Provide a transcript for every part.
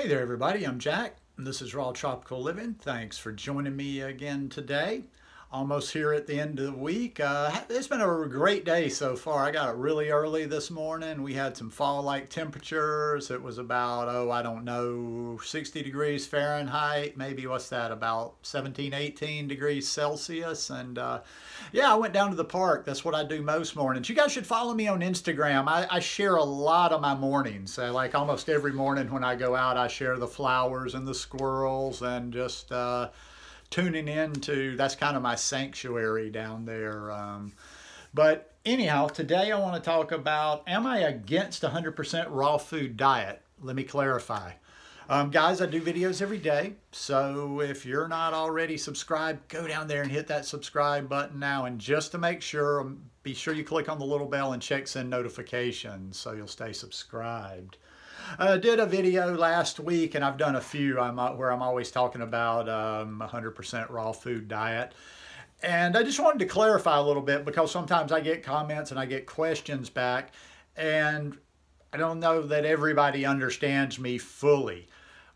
Hey there everybody, I'm Jack and this is Raw Tropical Living. Thanks for joining me again today. Almost here at the end of the week. It's been a great day so far. I got up really early this morning. We had some fall-like temperatures. It was about, I don't know, 60 degrees Fahrenheit. Maybe, what's that, about 17, 18 degrees Celsius. And yeah, I went down to the park. That's what I do most mornings. You guys should follow me on Instagram. I share a lot of my mornings. Like almost every morning when I go out, I share the flowers and the squirrels and just tuning into, that's kind of my sanctuary down there. But anyhow, today I want to talk about, am I against 100% raw food diet? Let me clarify. Guys, I do videos every day, so if you're not already subscribed, go down there and hit that subscribe button now. And just to make sure, be sure you click on the little bell and check send notifications so you'll stay subscribed. I did a video last week, and I've done a few where I'm always talking about 100% raw food diet. And I just wanted to clarify a little bit because sometimes I get comments and I get questions back, and I don't know that everybody understands me fully.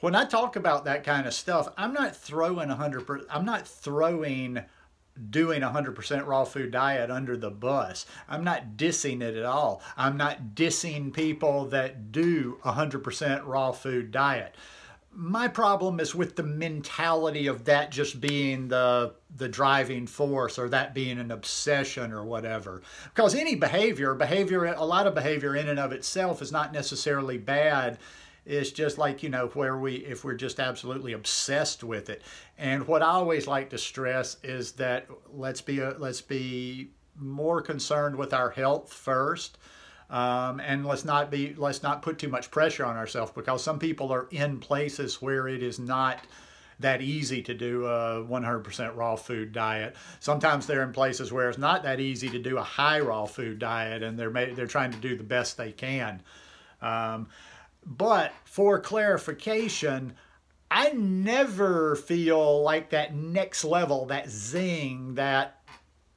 When I talk about that kind of stuff, I'm not throwing doing 100% raw food diet under the bus. I'm not dissing it at all. I'm not dissing people that do 100% raw food diet. My problem is with the mentality of that just being the driving force, or that being an obsession or whatever. Because any behavior, a lot of behavior in and of itself is not necessarily bad. It's just like, you know, if we're just absolutely obsessed with it. And what I always like to stress is that let's be more concerned with our health first. And let's not put too much pressure on ourselves, because some people are in places where it is not that easy to do a 100% raw food diet. Sometimes they're in places where it's not that easy to do a high raw food diet, and they're trying to do the best they can. But for clarification, I never feel like that next level, that zing, that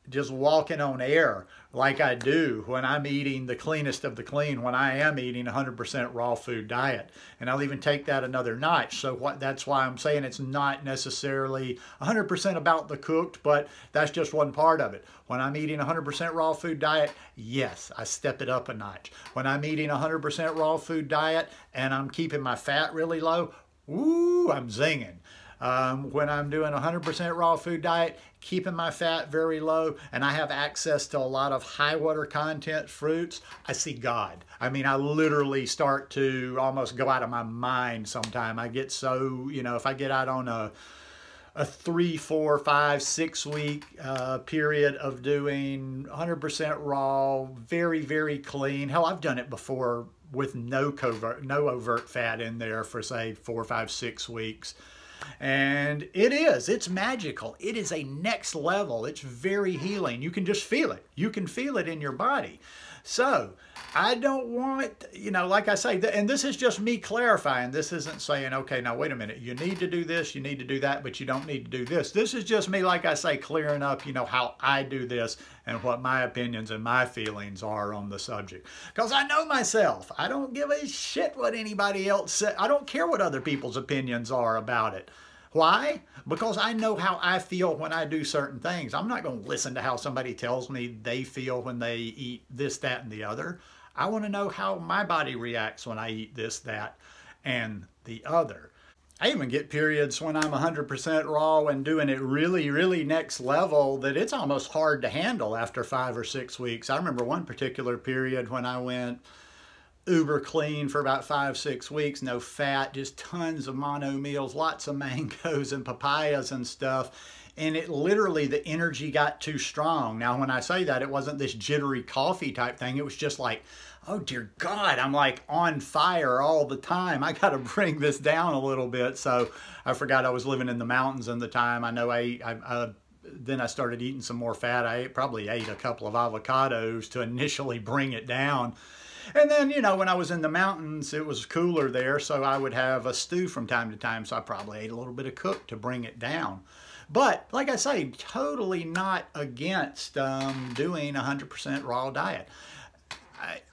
just walking on air like I do when I'm eating the cleanest of the clean, when I am eating 100% raw food diet. And I'll even take that another notch. So that's why I'm saying it's not necessarily 100% about the cooked, but that's just one part of it. When I'm eating 100% raw food diet, yes, I step it up a notch. When I'm eating 100% raw food diet and I'm keeping my fat really low, ooh, I'm zinging. When I'm doing 100% raw food diet, keeping my fat very low, and I have access to a lot of high water content fruits, I see God. I mean, I literally start to almost go out of my mind sometime. I get so, you know, if I get out on a 3, 4, 5, 6 week period of doing 100% raw, very, very clean. Hell, I've done it before with no overt fat in there for, say, 4, 5, 6 weeks. And it's magical. It is a next level. It's very healing. You can just feel it. You can feel it in your body. So I don't want, you know, like I say, and this is just me clarifying. This isn't saying, okay, now wait a minute, you need to do this, you need to do that, but you don't need to do this. This is just me, like I say, clearing up, you know, how I do this and what my opinions and my feelings are on the subject. Because I know myself. I don't give a shit what anybody else says. I don't care what other people's opinions are about it. Why? Because I know how I feel when I do certain things. I'm not going to listen to how somebody tells me they feel when they eat this, that, and the other. I want to know how my body reacts when I eat this, that, and the other. I even get periods when I'm 100% raw and doing it really, really next level that it's almost hard to handle after 5 or 6 weeks. I remember one particular period when I went uber clean for about 5, 6 weeks, no fat, just tons of mono meals, lots of mangoes and papayas and stuff. And it literally, the energy got too strong. Now, when I say that, it wasn't this jittery coffee type thing. It was just like, oh dear God, I'm like on fire all the time. I got to bring this down a little bit. So I forgot I was living in the mountains in the time. I know then I started eating some more fat. I probably ate a couple of avocados to initially bring it down. And then, you know, when I was in the mountains, it was cooler there, so I would have a stew from time to time, so I probably ate a little bit of cooked to bring it down. But, like I say, totally not against doing 100% raw diet.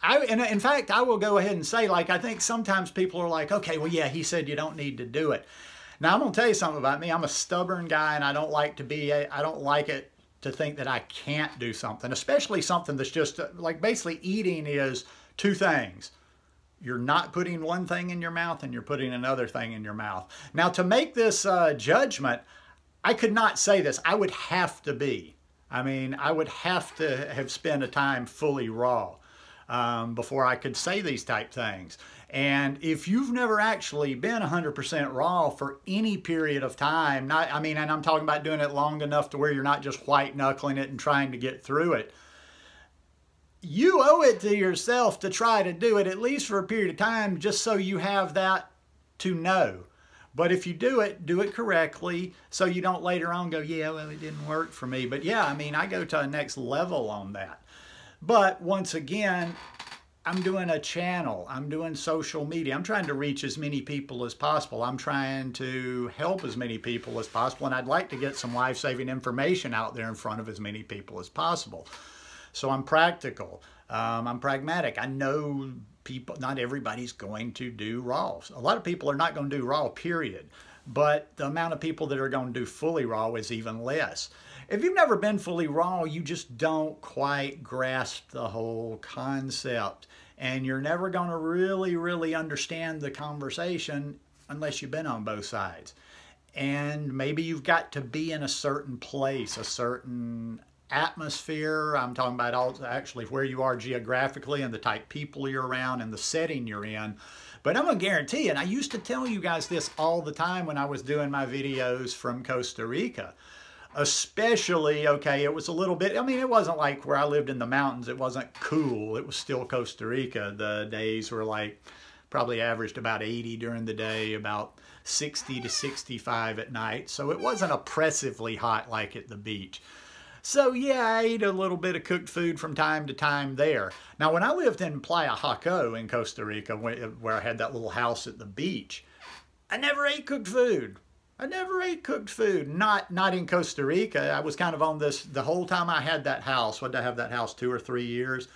And in fact, I will go ahead and say, like, I think sometimes people are like, okay, well, yeah, he said you don't need to do it. Now, I'm going to tell you something about me. I'm a stubborn guy, and I don't like it to think that I can't do something, especially something that's just like basically eating is two things. You're not putting one thing in your mouth and you're putting another thing in your mouth. Now, to make this judgment, I could not say this. I would have to be. I mean, I would have to have spent a time fully raw before I could say these type things. And if you've never actually been 100% raw for any period of time, and I'm talking about doing it long enough to where you're not just white knuckling it and trying to get through it, you owe it to yourself to try to do it at least for a period of time, just so you have that to know. But if you do it correctly, so you don't later on go, yeah, well, it didn't work for me. But yeah, I mean, I go to a next level on that. But once again, I'm doing a channel. I'm doing social media. I'm trying to reach as many people as possible. I'm trying to help as many people as possible. And I'd like to get some life-saving information out there in front of as many people as possible. So I'm practical. I'm pragmatic. I know people, not everybody's going to do raw. A lot of people are not going to do raw, period. But the amount of people that are going to do fully raw is even less. If you've never been fully raw, you just don't quite grasp the whole concept. And you're never going to really understand the conversation unless you've been on both sides. And maybe you've got to be in a certain place, a certain atmosphere. I'm talking about actually where you are geographically and the type of people you're around and the setting you're in. But I'm going to guarantee, and I used to tell you guys this all the time when I was doing my videos from Costa Rica. Especially, okay, it was a little bit, I mean, it wasn't like where I lived in the mountains. It wasn't cool. It was still Costa Rica. The days were like, probably averaged about 80 during the day, about 60 to 65 at night. So it wasn't oppressively hot like at the beach. So yeah, I ate a little bit of cooked food from time to time there. Now, when I lived in Playa Jaco in Costa Rica, where I had that little house at the beach, I never ate cooked food. I never ate cooked food, not in Costa Rica. I was kind of on this, the whole time I had that house, what did I have that house, 2 or 3 years?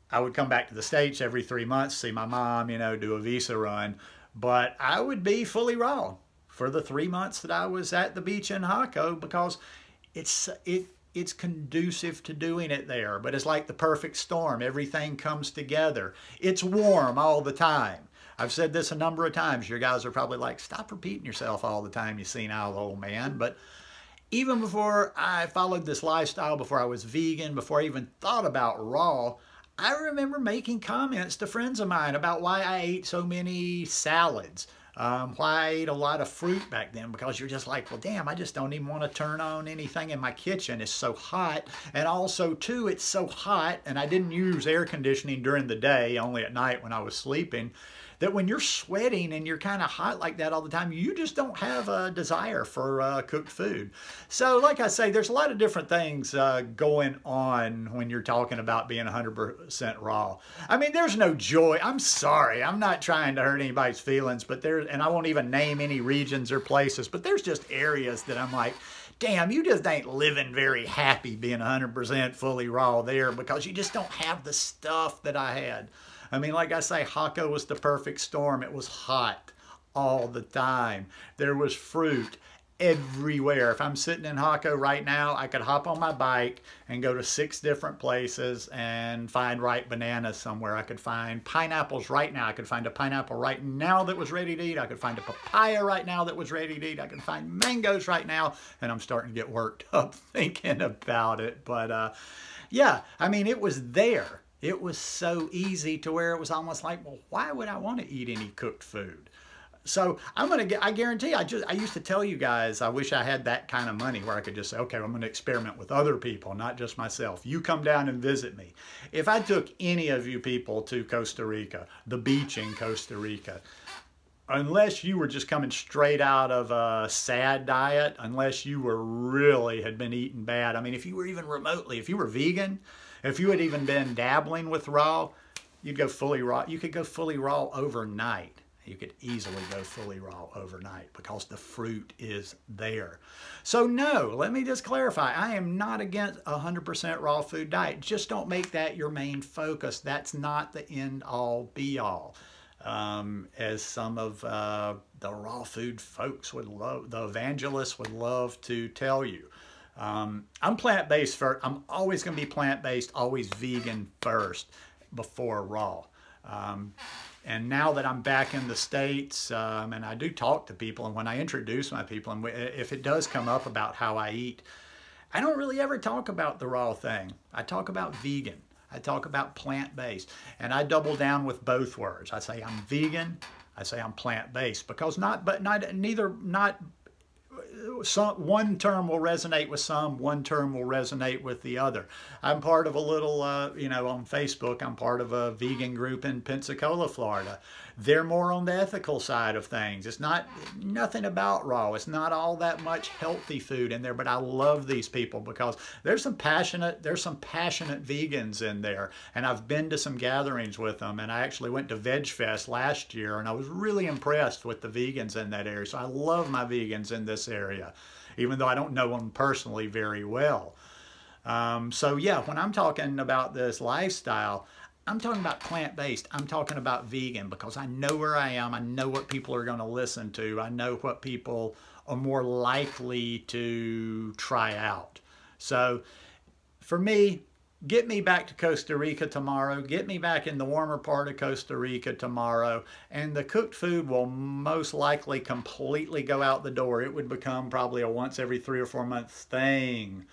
I would come back to the States every 3 months, see my mom, you know, do a visa run. But I would be fully raw for the 3 months that I was at the beach in Jaco because it's conducive to doing it there. But it's like the perfect storm. Everything comes together. It's warm all the time. I've said this a number of times. Your guys are probably like, stop repeating yourself all the time, you senile old man. But even before I followed this lifestyle, before I was vegan, before I even thought about raw, I remember making comments to friends of mine about why I ate so many salads, why I ate a lot of fruit back then, because you're just like, well, damn, I just don't even want to turn on anything in my kitchen. It's so hot. And also, too, it's so hot, and I didn't use air conditioning during the day, only at night when I was sleeping, that when you're sweating and you're kind of hot like that all the time, you just don't have a desire for cooked food. So like I say, there's a lot of different things going on when you're talking about being 100% raw. I mean, there's no joy. I'm sorry. I'm not trying to hurt anybody's feelings, but and I won't even name any regions or places, but there's just areas that I'm like, damn, you just ain't living very happy being 100% fully raw there because you just don't have the stuff that I had. I mean, like I say, Jaco was the perfect storm. It was hot all the time. There was fruit everywhere. If I'm sitting in Jaco right now, I could hop on my bike and go to 6 different places and find ripe bananas somewhere. I could find pineapples right now. I could find a pineapple right now that was ready to eat. I could find a papaya right now that was ready to eat. I could find mangoes right now, and I'm starting to get worked up thinking about it. But yeah, I mean, it was there. It was so easy to where it was almost like, well, why would I want to eat any cooked food? So I guarantee, I used to tell you guys, I wish I had that kind of money where I could just say, okay, I'm going to experiment with other people, not just myself. You come down and visit me. If I took any of you people to Costa Rica, the beach in Costa Rica, unless you were just coming straight out of a sad diet, unless you were really had been eating bad. I mean, if you were even remotely, if you were vegan, if you had even been dabbling with raw, you'd go fully raw. You could go fully raw overnight You could easily go fully raw overnight because the fruit is there. So no, let me just clarify. I am not against a 100% raw food diet. Just don't make that your main focus. That's not the end all be all. As some of the raw food folks would love, the evangelists would love to tell you. I'm plant-based first. I'm always going to be plant-based, always vegan first before raw. And now that I'm back in the States, and I do talk to people, and when I introduce my people, and if it does come up about how I eat, I don't really ever talk about the raw thing. I talk about vegan. I talk about plant-based. And I double down with both words. I say I'm vegan. I say I'm plant-based, because one term will resonate with some, one term will resonate with the other. I'm part of a little, on Facebook, I'm part of a vegan group in Pensacola, Florida. They're more on the ethical side of things. It's nothing about raw. It's not all that much healthy food in there, but I love these people because there's some passionate vegans in there. And I've been to some gatherings with them, and I actually went to Veg Fest last year, and I was really impressed with the vegans in that area. So I love my vegans in this area, even though I don't know them personally very well. So yeah, when I'm talking about this lifestyle, I'm talking about plant-based. I'm talking about vegan because I know where I am. I know what people are going to listen to. I know what people are more likely to try out. So for me, get me back to Costa Rica tomorrow. Get me back in the warmer part of Costa Rica tomorrow. And the cooked food will most likely completely go out the door. It would become probably a once every 3 or 4 months thing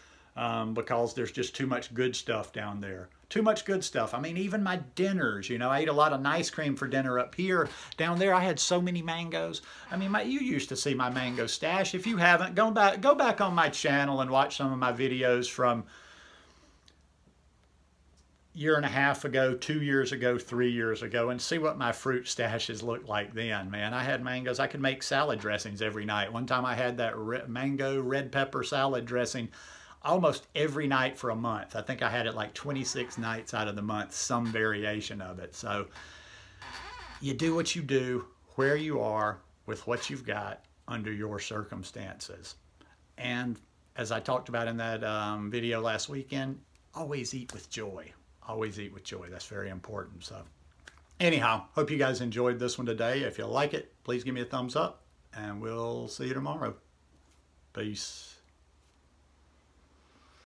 because there's just too much good stuff down there. Too much good stuff. I mean, even my dinners, I ate a lot of ice cream for dinner up here. Down there, I had so many mangoes. I mean, you used to see my mango stash. If you haven't, go back on my channel and watch some of my videos from year and a half ago, 2 years ago, 3 years ago, and see what my fruit stashes looked like then, man. I had mangoes. I could make salad dressings every night. One time I had that mango red pepper salad dressing almost every night for a month. I think I had it like 26 nights out of the month, some variation of it. So you do what you do, where you are, with what you've got, under your circumstances. And as I talked about in that video last weekend, always eat with joy. Always eat with joy. That's very important. So anyhow, hope you guys enjoyed this one today. If you like it, please give me a thumbs up, and we'll see you tomorrow. Peace.